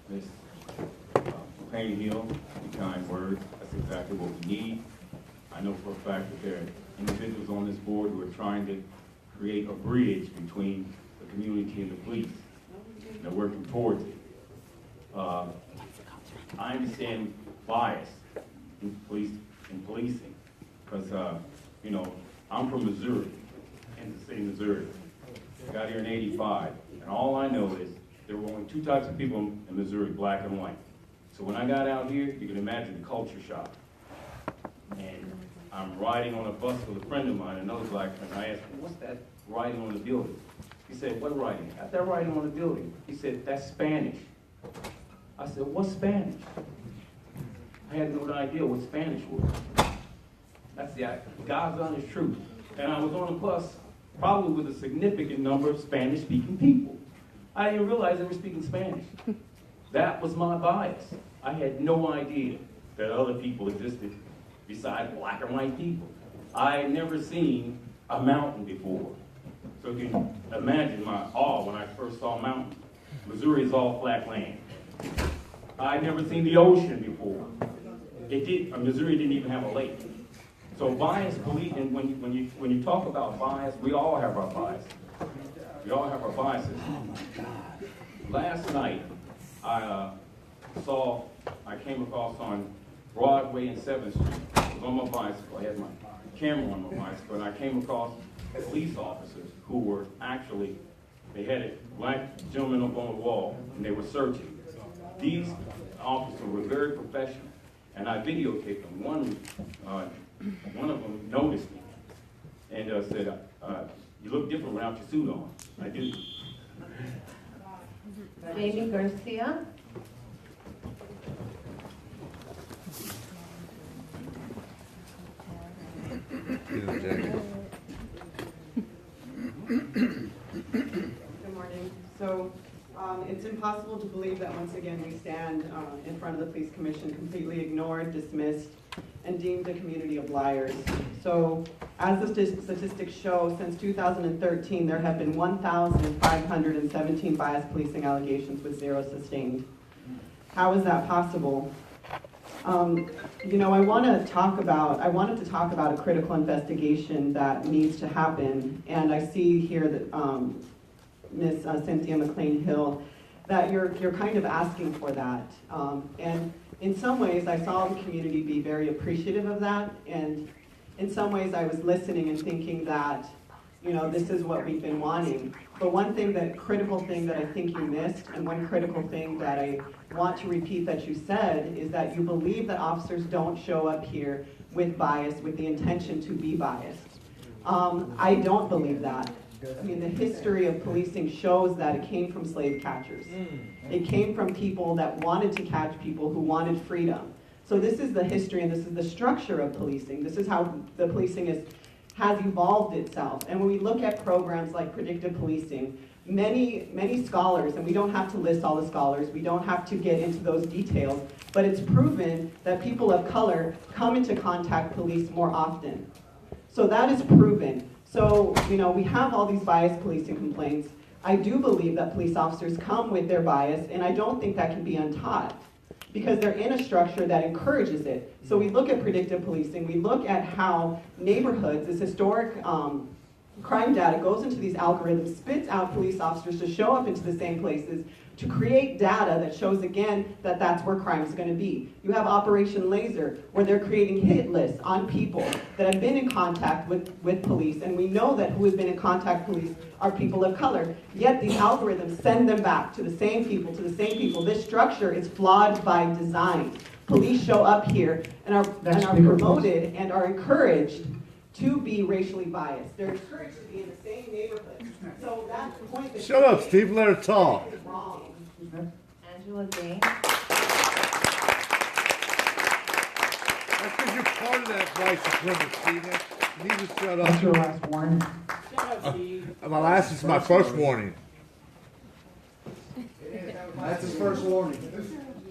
Ms. Payne Hill, the kind words. That's exactly what we need. I know for a fact that there are individuals on this board who are trying to create a bridge between the community and the police. They're working towards it. I understand bias in policing, because you know, I'm from Missouri, Kansas City, Missouri. I got here in '85, and all I know is there were only two types of people in Missouri, black and white. So when I got out here, you can imagine the culture shock. And I'm riding on a bus with a friend of mine, another black friend. I asked him, what's that writing on the building? He said, what writing? Got that writing on the building. He said, that's Spanish. I said, what's Spanish? I had no idea what Spanish was. That's the God's honest truth. And I was on a bus, probably with a significant number of Spanish-speaking people. I didn't realize they were speaking Spanish. That was my bias. I had no idea that other people existed besides black and white people. I had never seen a mountain before. So you can imagine my awe when I first saw a mountain. Missouri is all flat land. I had never seen the ocean before. Missouri didn't even have a lake. So bias, and when you talk about bias, we all have our bias. We all have our biases. Last night, I came across on Broadway and 7th Street. I was on my bicycle. I had my camera on my bicycle, and I came across police officers who were actually, they had a black gentleman up on the wall, and they were searching. These officers were very professional, and I videotaped them. One of them noticed me and said, you look different without your suit on. I do. Jamie Garcia. Good morning. So it's impossible to believe that once again we stand in front of the Police Commission completely ignored, dismissed, and deemed a community of liars. So as the statistics show, since 2013 there have been 1,517 bias policing allegations with 0 sustained. How is that possible? You know, I wanted to talk about a critical investigation that needs to happen, and I see here that Ms. Cynthia McLean-Hill, that you're kind of asking for that. And in some ways, I saw the community be very appreciative of that, and in some ways, I was listening and thinking that, you know, this is what we've been wanting. But critical thing that I think you missed, and one critical thing that I want to repeat that you said, is that you believe that officers don't show up here with bias, with the intention to be biased. I don't believe that. I mean, the history of policing shows that it came from slave catchers. It came from people that wanted to catch people who wanted freedom. So this is the history and this is the structure of policing. This is how the policing has evolved itself. And when we look at programs like predictive policing, many scholars, and we don't have to list all the scholars, we don't have to get into those details, but it's proven that people of color come into contact police more often. So that is proven. So, you know, we have all these bias policing complaints. I do believe that police officers come with their bias, and I don't think that can be untaught, because they're in a structure that encourages it. So we look at predictive policing, we look at how neighborhoods, this historic crime data goes into these algorithms, spits out police officers to show up into the same places, to create data that shows again that that's where crime is going to be. You have Operation Laser, where they're creating hit lists on people that have been in contact with police, and we know that who has been in contact with police are people of color, yet these algorithms send them back to the same people, This structure is flawed by design. Police show up here and are promoted and are encouraged to be racially biased. They're encouraged to be in the same neighborhood. So that point that Shut up, Steve. Let her talk. is wrong. Angela Day. That's because you're part of that white supremacy, Steve. You need to shut That's your up. last warning. Shut up, Steve. My last is my first warning. That's his first warning.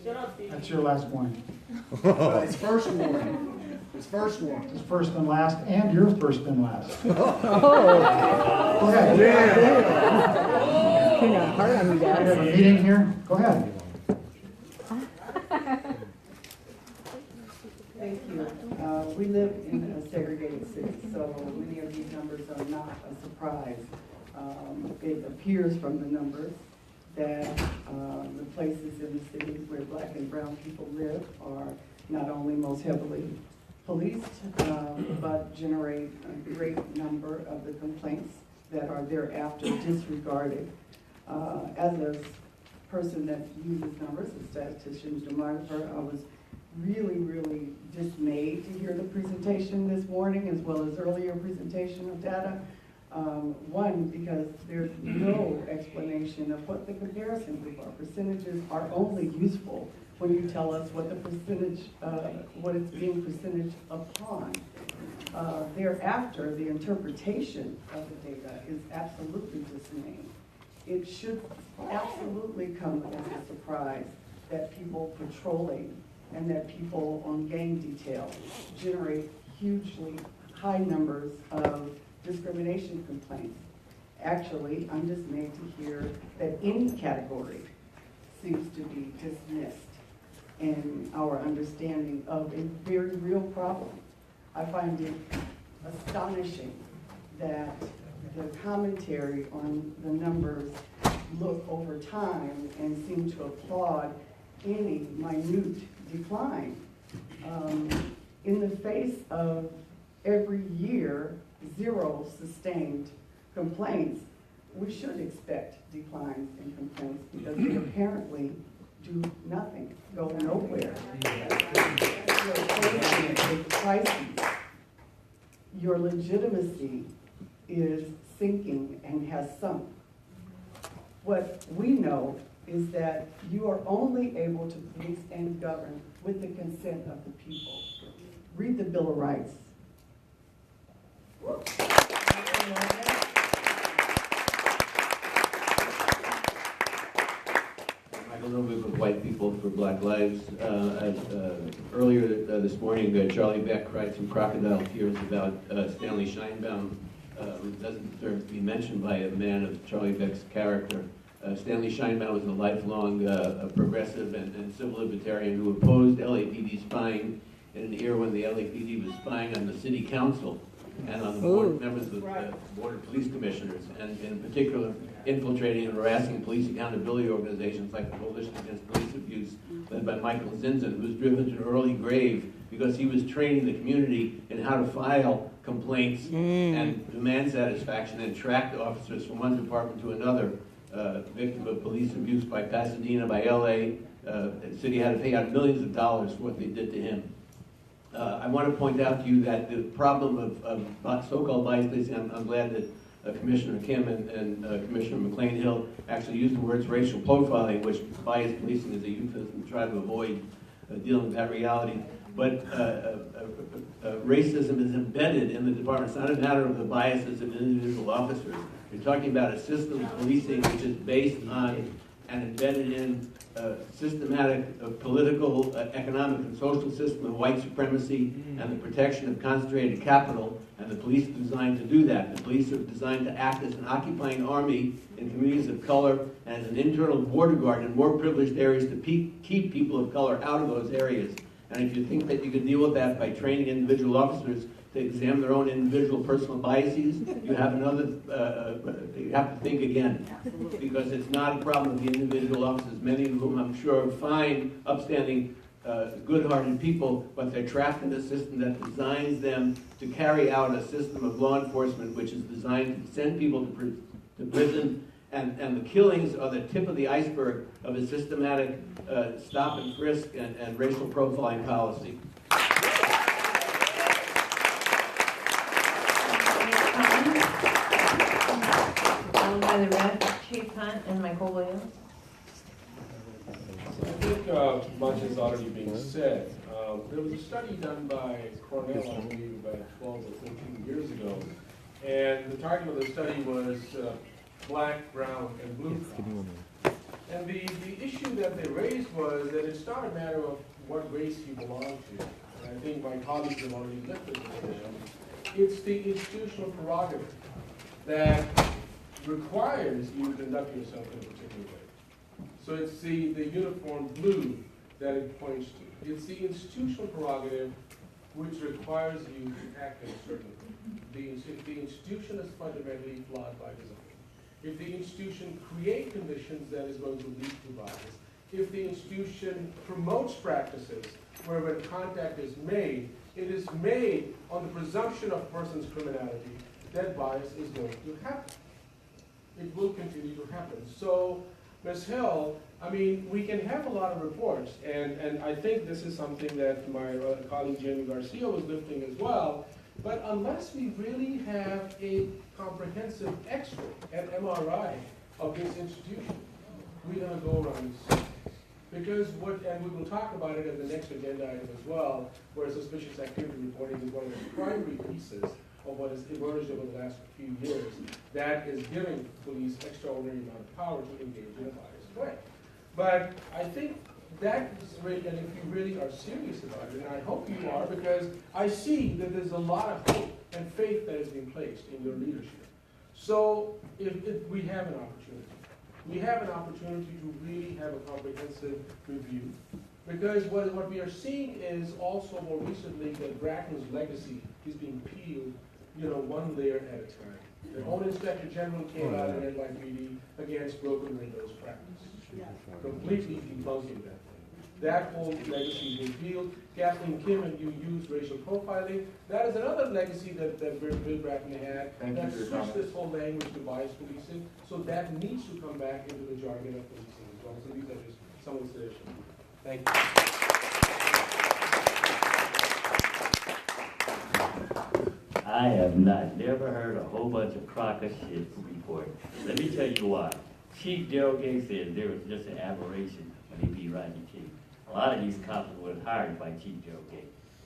Shut up, Steve. That's your last warning. His first warning. His first warning. His first and last, and your first and last. Go Oh, ahead. yeah. We have a meeting here. Go ahead. Thank you. We live in a segregated city, so many of these numbers are not a surprise. It appears from the numbers that the places in the cities where black and brown people live are not only most heavily policed, but generate a great number of the complaints that are thereafter disregarded. As a person that uses numbers, a statistician, demographer, I was really dismayed to hear the presentation this morning as well as earlier presentation of data. One, because there's no explanation of what the comparison group are. Percentages are only useful when you tell us what the percentage, what it's being percentage upon. Thereafter, the interpretation of the data is absolutely dismaying. It should absolutely come as a surprise that people patrolling and that people on gang detail generate hugely high numbers of discrimination complaints. Actually, I'm dismayed to hear that any category seems to be dismissed in our understanding of a very real problem. I find it astonishing that the commentary on the numbers look over time and seem to applaud any minute decline. In the face of every year, 0 sustained complaints, we should expect declines in complaints because they apparently do nothing, go nowhere. You're facing a crisis. Your legitimacy is sinking and has sunk. What we know is that you are only able to police and govern with the consent of the people. Read the Bill of Rights. Michael Novik with White People for Black Lives. Earlier this morning, Charlie Beck cried some crocodile tears about Stanley Scheinbaum, who doesn't deserve to be mentioned by a man of Charlie Beck's character. Stanley Scheinbaum was a lifelong progressive and civil libertarian who opposed LAPD spying in an era when the LAPD was spying on the city council and on the board members of the Board of Police Commissioners, and in particular infiltrating and harassing police accountability organizations like the Coalition Against Police Abuse, led by Michael Zinzin, who was driven to an early grave because he was training the community in how to file complaints and demand satisfaction and track the officers from one department to another, victim of police abuse by Pasadena, by LA. The city had to pay out millions of dollars for what they did to him. I want to point out to you that the problem of so-called bias policing, I'm glad that Commissioner Kim and Commissioner McLean-Hill actually used the words racial profiling, which bias policing is a euphemism to try to avoid dealing with that reality. But racism is embedded in the department. It's not a matter of the biases of individual officers. You're talking about a system of policing which is based on and embedded in a systematic political, economic, and social system of white supremacy and the protection of concentrated capital, and the police are designed to do that. The police are designed to act as an occupying army in communities of color and as an internal border guard in more privileged areas to keep people of color out of those areas. And if you think that you can deal with that by training individual officers to examine their own individual personal biases, you have you have to think again. Because it's not a problem of the individual officers, many of whom I'm sure are fine, upstanding, good-hearted people, but they're trapped in a system that designs them to carry out a system of law enforcement which is designed to send people to prison, and the killings are the tip of the iceberg of a systematic stop and frisk and racial profiling policy. Followed by the red, Chief Hunt and Michael Williams. I think much has already been said. There was a study done by Cornell, I believe, about 12 or 14 years ago, and the target of the study was black, brown, and blue crowds. And the issue that they raised was that it's not a matter of what race you belong to. And I think my colleagues have already lifted this issue. It's the institutional prerogative that requires you to conduct yourself in a particular way. So it's the uniform blue that it points to. It's the institutional prerogative which requires you to act in a certain way. If the institution is fundamentally flawed by design, if the institution creates conditions that is going to lead to bias, if the institution promotes practices where when contact is made, it is made on the presumption of a person's criminality, that bias is going to happen. It will continue to happen. So, Ms. Hill, I mean, we can have a lot of reports, and I think this is something that my colleague Jamie Garcia was lifting as well, but unless we really have a comprehensive X-ray and MRI of this institution, we're going to go around in circles. Because and we will talk about it in the next agenda item as well, where suspicious activity reporting is one of the primary pieces of what has emerged over the last few years that is giving police extraordinary amount of power to engage in a biased way. But I think that is really, and if you really are serious about it, and I hope you are, because I see that there's a lot of hope and faith that has been placed in your leadership. So if we have an opportunity. We have an opportunity to really have a comprehensive review, because what we are seeing is also more recently that Bracken's legacy is being peeled, one layer at a time. The own Inspector General came out in NYPD against broken windows practice, completely debunking that thing. That whole legacy is being peeled. Kathleen Kim and you used racial profiling. That is another legacy that Bill Bracken had. That switched this whole language to bias policing. So that needs to come back into the jargon of policing as well. So these are just some of the suggestions. Thank you. I have never heard a whole bunch of crock of shit report. Let me tell you why. Chief Daryl Gay said there was just an aberration when he beat Rodney King. A lot of these cops were hired by Chief Daryl Gay.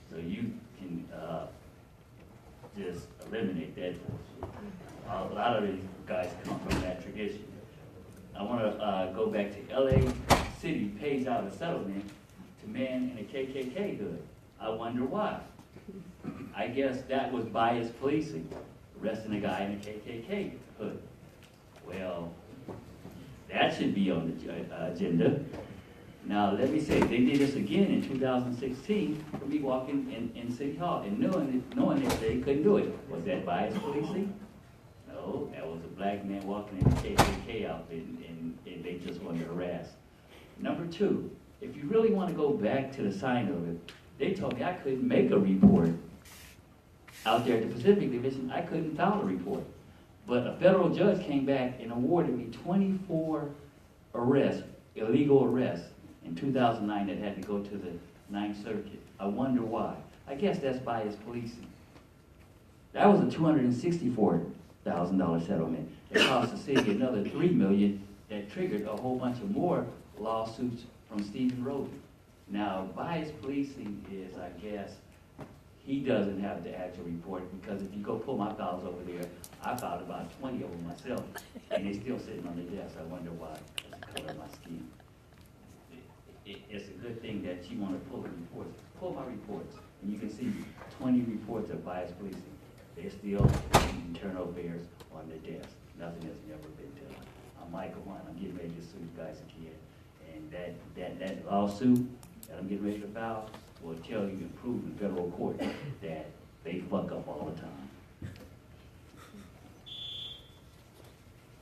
So you can just eliminate that bullshit. A lot of these guys come from that tradition. I want to go back to LA City pays out a settlement to man in a KKK hood. I wonder why. I guess that was biased policing, arresting a guy in a KKK hood. Well, that should be on the agenda. Now, let me say, they did this again in 2016 for me walking in City Hall and knowing that they couldn't do it. Was that biased policing? No, that was a black man walking in a KKK outfit and they just wanted to harass. Number two, if you really want to go back to the sign of it, they told me I couldn't make a report out there at the Pacific Division. I couldn't file a report. But a federal judge came back and awarded me 24 arrests, illegal arrests, in 2009 that had to go to the Ninth Circuit. I wonder why. I guess that's biased policing. That was a $264,000 settlement. It cost the city another $3 million that triggered a whole bunch of more lawsuits from Stephen Roden. Now, biased policing is, I guess, he doesn't have the actual report, because if you go pull my files over there, I filed about 20 of them myself, and they're still sitting on the desk. I wonder why. It's the color of my skin. It's a good thing that you want to pull the reports. Pull my reports, and you can see 20 reports of biased policing. They're still in internal affairs on their desk. Nothing has ever been done. I'm Michael One. I'm getting ready to sue you guys again. And that lawsuit that I'm getting ready to file will tell you and prove in federal court that they fuck up all the time.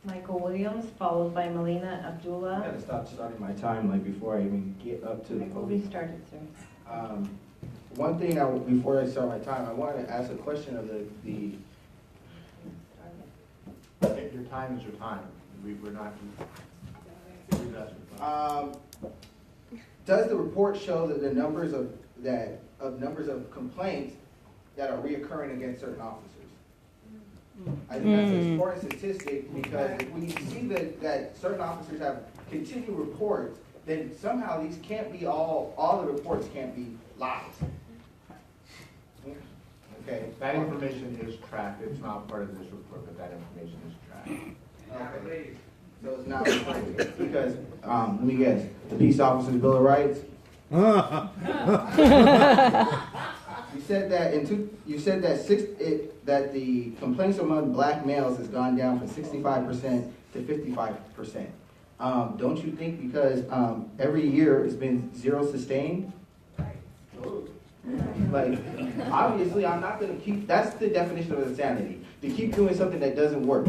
Michael Williams, followed by Melina I Abdullah. gotta stop starting my time before I even get up to the Michael, podium. we started, sir. One thing before I start my time, I wanted to ask a question of Your time is your time. We're not. Does the report show that the numbers of complaints that are reoccurring against certain officers? I think that's an important statistic, because if we see that certain officers have continued reports, then somehow these can't be all the reports can't be lies. Okay. That information is tracked. It's not part of this report, but that information is tracked. Okay. So it's not because let me guess, the Peace Officers Bill of Rights. You said that the complaints among black males has gone down from 65% to 55%. Don't you think because every year it's been zero sustained? Like, obviously, I'm not gonna keep, that's the definition of insanity, to keep doing something that doesn't work.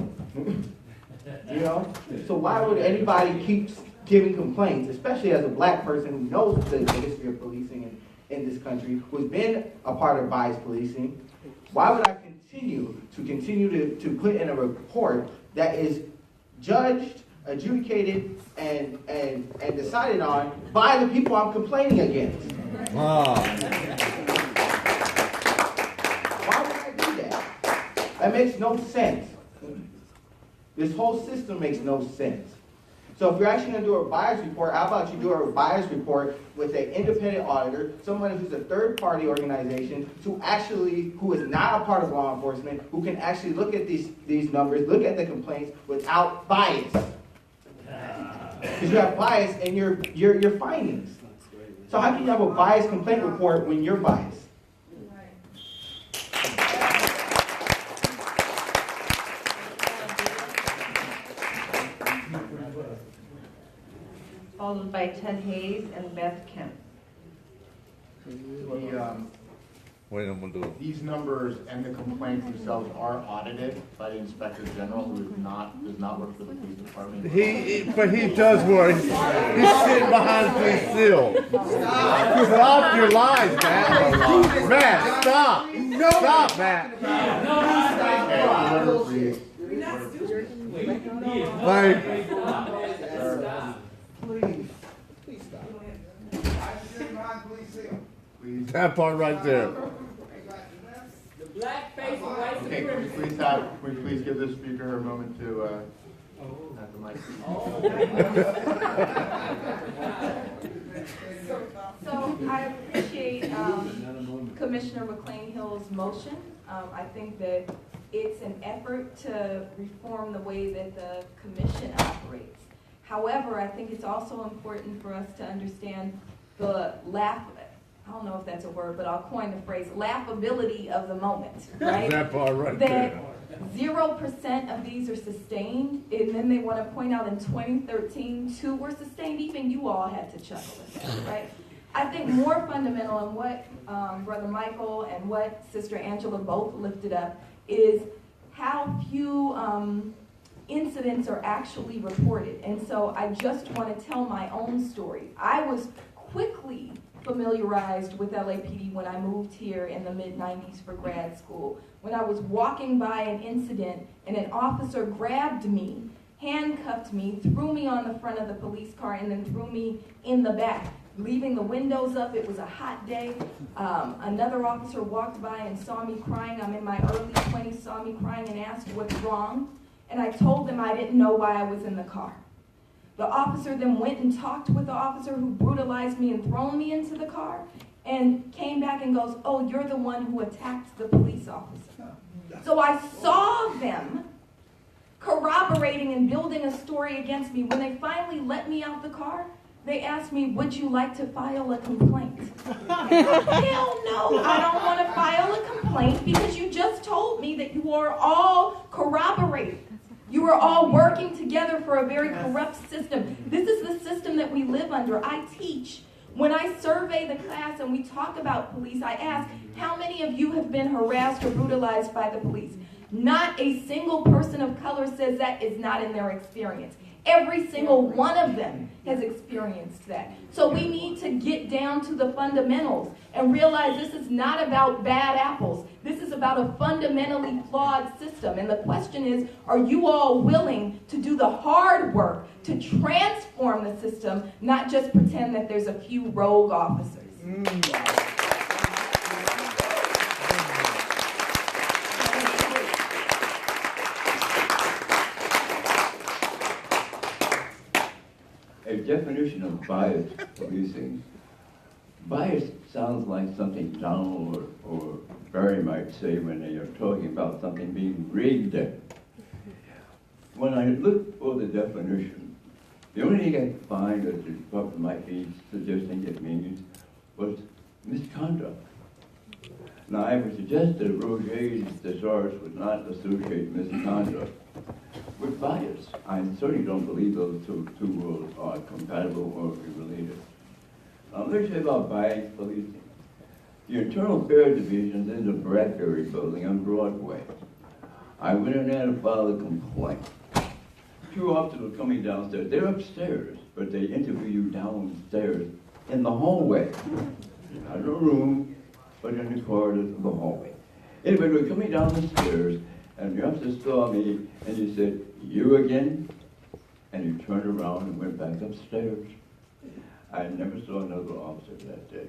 You know? So why would anybody keep giving complaints, especially as a black person who knows the history of policing in this country, who's been a part of biased policing? Why would I continue to put in a report that is judged, adjudicated, and decided on by the people I'm complaining against? Wow. Why would I do that? That makes no sense. This whole system makes no sense. So if you're actually going to do a bias report, how about you do a bias report with an independent auditor, someone who's a third-party organization, who is not a part of law enforcement, who can actually look at these numbers, look at the complaints without bias. Because you have bias in your findings. So how can you have a biased complaint report when you're biased? Followed by Ted Hayes and Beth Kemp. Wait, I'm gonna do it. These numbers and the complaints themselves are audited by the Inspector General, who does not work for the police department. But he does work. He's sitting behind police seal. Stop your lies, Matt. Matt, stop. Stop, Matt. That part right there. Okay, can we please give the speaker her moment to have the mic? So I appreciate Commissioner McClain-Hill's motion. I think that it's an effort to reform the way that the commission operates. However, I think it's also important for us to understand the I don't know if that's a word, but I'll coin the phrase, laughability of the moment, right? That part right that there. 0% of these are sustained, and then they want to point out in 2013, 2 were sustained. Even you all had to chuckle at that, right? I think more fundamental in what Brother Michael and what Sister Angela both lifted up is how few incidents are actually reported. And so I just want to tell my own story. I was quickly familiarized with LAPD when I moved here in the mid-90s for grad school. When I was walking by an incident and an officer grabbed me, handcuffed me, threw me on the front of the police car, and then threw me in the back, leaving the windows up. It was a hot day. Another officer walked by and saw me crying. I'm in my early 20s, saw me crying and asked what's wrong. And I told them I didn't know why I was in the car. The officer then went and talked with the officer who brutalized me and thrown me into the car and came back and goes, "Oh, you're the one who attacked the police officer." So I saw them corroborating and building a story against me. When they finally let me out the car, they asked me, "Would you like to file a complaint?" Hell no, I don't want to file a complaint because you just told me that you are all corroborated. You are all working together for a very corrupt system. This is the system that we live under. I teach. When I survey the class and we talk about police, I ask, how many of you have been harassed or brutalized by the police? Not a single person of color says that is not in their experience. Every single one of them has experienced that. So we need to get down to the fundamentals and realize this is not about bad apples. This is about a fundamentally flawed system. And the question is, are you all willing to do the hard work to transform the system, not just pretend that there's a few rogue officers? A definition of bias policing. Bias sounds like something Donald or Barry might say when they are talking about something being rigged. When I looked for the definition, the only thing I could find that the Department might be suggesting it means was misconduct. Now, I would suggest that Roger's thesaurus would not associate misconduct with bias. I certainly don't believe those two worlds are compatible or related. Let's say about bias policing. The Internal Affairs Division's in the Bradbury Building on Broadway. I went in there to file a complaint. Two officers were coming downstairs. They're upstairs, but they interview you downstairs in the hallway. Not in a room, but in the corridors of the hallway. Anyway, we were coming down the stairs, and the officer saw me, and he said, "You again?" And he turned around and went back upstairs. I never saw another officer that day.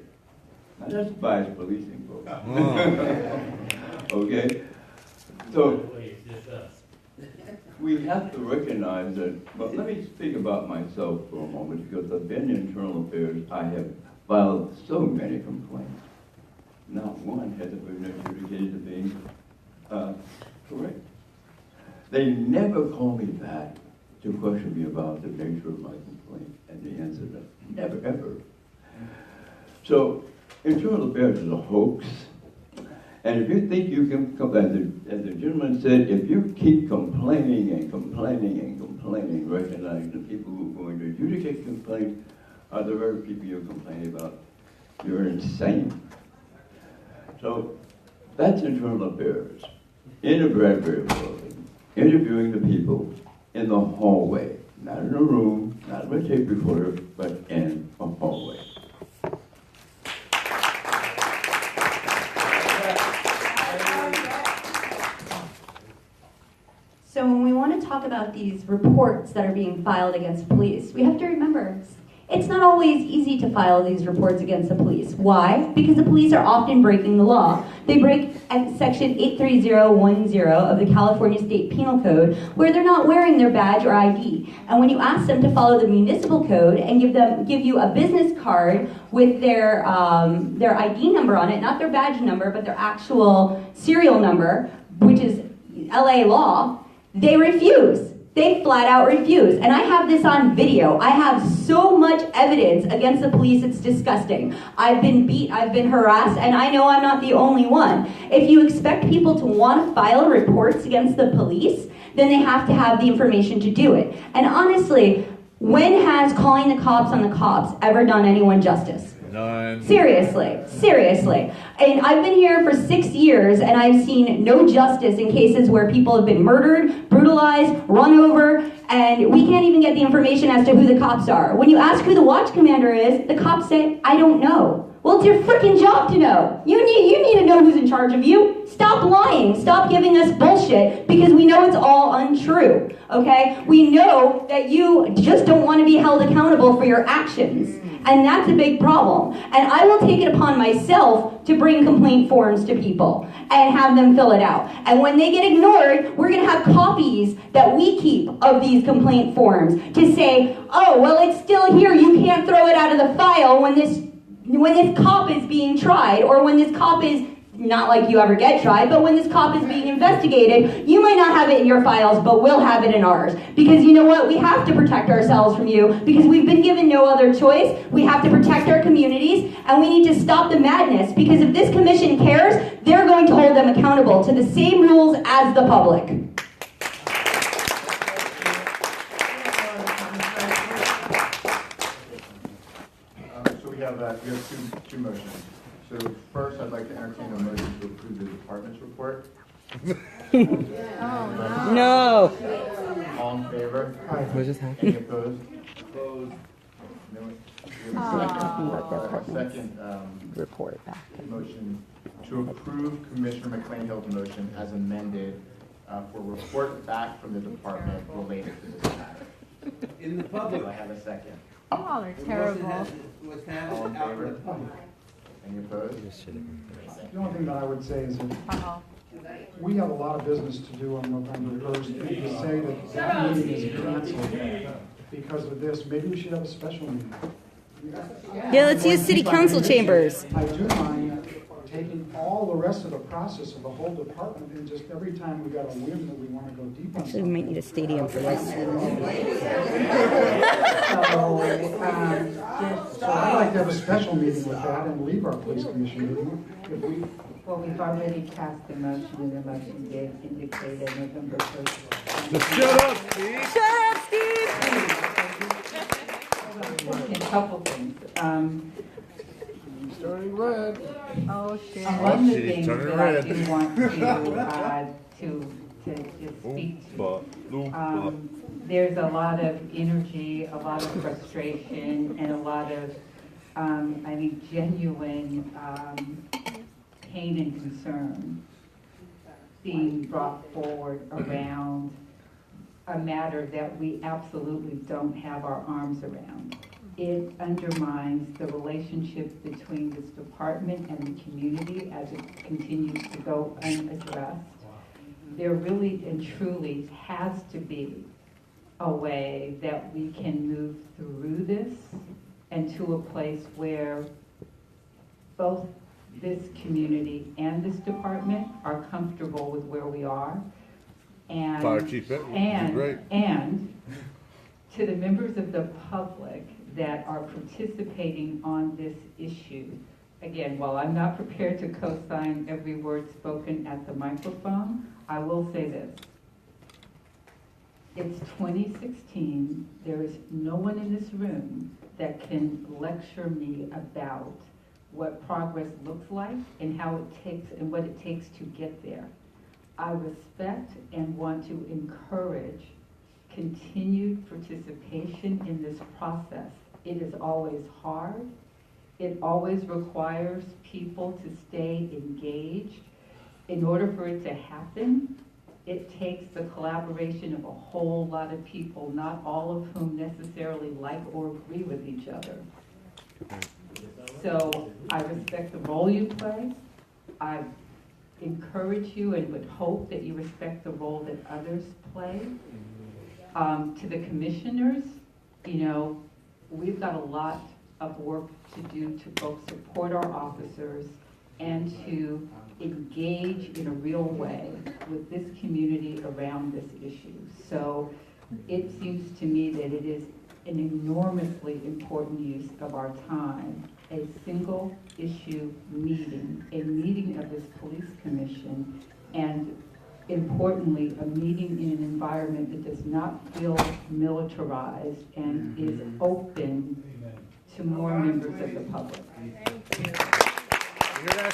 Now that's bias policing, folks. Okay? So, we have to recognize that, but let me speak about myself for a moment, because I've been in internal affairs. I have filed so many complaints. Not one has ever been adjudicated as being correct. They never call me back to question me about the nature of my complaint and the incident. Never, ever. So, internal affairs is a hoax. And if you think you can, as the gentleman said, if you keep complaining and complaining and complaining, recognizing the people who are going to adjudicate complaints are the very people you're complaining about, you're insane. So that's internal affairs. In a Bradbury building, interviewing the people in the hallway, not in a room, not with a tape recorder, but in a hallway. So when we want to talk about these reports that are being filed against police, we have to remember it's not always easy to file these reports against the police. Why? Because the police are often breaking the law. They break section 83010 of the California State Penal Code, where they're not wearing their badge or ID. And when you ask them to follow the municipal code and give you a business card with their ID number on it, not their badge number, but their actual serial number, which is LA law, they refuse. They flat out refuse. And I have this on video. I have so much evidence against the police, it's disgusting. I've been beat, I've been harassed, and I know I'm not the only one. If you expect people to want to file reports against the police, then they have to have the information to do it. And honestly, when has calling the cops on the cops ever done anyone justice? None. Seriously. And I've been here for 6 years, and I've seen no justice in cases where people have been murdered, brutalized, run over, and we can't even get the information as to who the cops are. When you ask who the watch commander is, the cops say, "I don't know." Well, it's your freaking job to know. You need to know who's in charge of you. Stop lying. Stop giving us bullshit, because we know it's all untrue, okay? We know that you just don't want to be held accountable for your actions. And that's a big problem. And I will take it upon myself to bring complaint forms to people and have them fill it out. And when they get ignored, we're going to have copies that we keep of these complaint forms to say, "Oh, well, it's still here. You can't throw it out of the file when this cop is being tried, or when this cop is," not like you ever get tried, but when this cop is being investigated, you might not have it in your files, but we'll have it in ours. Because you know what? We have to protect ourselves from you, because we've been given no other choice. We have to protect our communities, and we need to stop the madness, because if this commission cares, they're going to hold them accountable to the same rules as the public. So we have two motions. So first, I'd like to entertain a motion to approve the department's report. No. All in favor? What just happened? Any opposed? Opposed? No. Second Report back. motion to approve Commissioner McClain-Hill's motion as amended for report back from the department related to this matter. In the public. Do I have a second? You all are terrible. Was All handed in out in favor? the public. Any opposed? The only thing that I would say is that we have a lot of business to do on November 1st. And to say that that meeting is canceled because of this, maybe we should have a special meeting. Yeah, let's use city council chambers. I do mind taking all the rest of the process of the whole department, and just every time we got a whim that we want to go deep on Actually, we might need a stadium for this. So I'd like to have a special meeting with that and leave our police commission meeting. If we, Well, we've already passed the motion, and the motion did indicate a November 1st. Shut up, Steve! Shut up, Steve! A couple things. turning red. Oh, shit. One of the She's things turning that I red. do want to just speak to, there's a lot of energy, a lot of frustration, and a lot of, I think, genuine pain and concern being brought forward around a matter that we absolutely don't have our arms around. It undermines the relationship between this department and the community as it continues to go unaddressed. There really and truly has to be a way that we can move through this and to a place where both this community and this department are comfortable with where we are. And, Fire Chief Bentley, great. And to the members of the public that are participating on this issue, again, while I'm not prepared to co-sign every word spoken at the microphone, I will say this. It's 2016. There is no one in this room that can lecture me about what progress looks like and how it takes and what it takes to get there. I respect and want to encourage continued participation in this process. It is always hard. It always requires people to stay engaged. In order for it to happen, it takes the collaboration of a whole lot of people, not all of whom necessarily like or agree with each other. So I respect the role you play. I encourage you and would hope that you respect the role that others play. To the commissioners, you know, we've got a lot of work to do to both support our officers and to engage in a real way with this community around this issue. So it seems to me that it is an enormously important use of our time, a single issue meeting, a meeting of this police commission, and importantly, a meeting in an environment that does not feel militarized and is open to more members of the public. You hear that,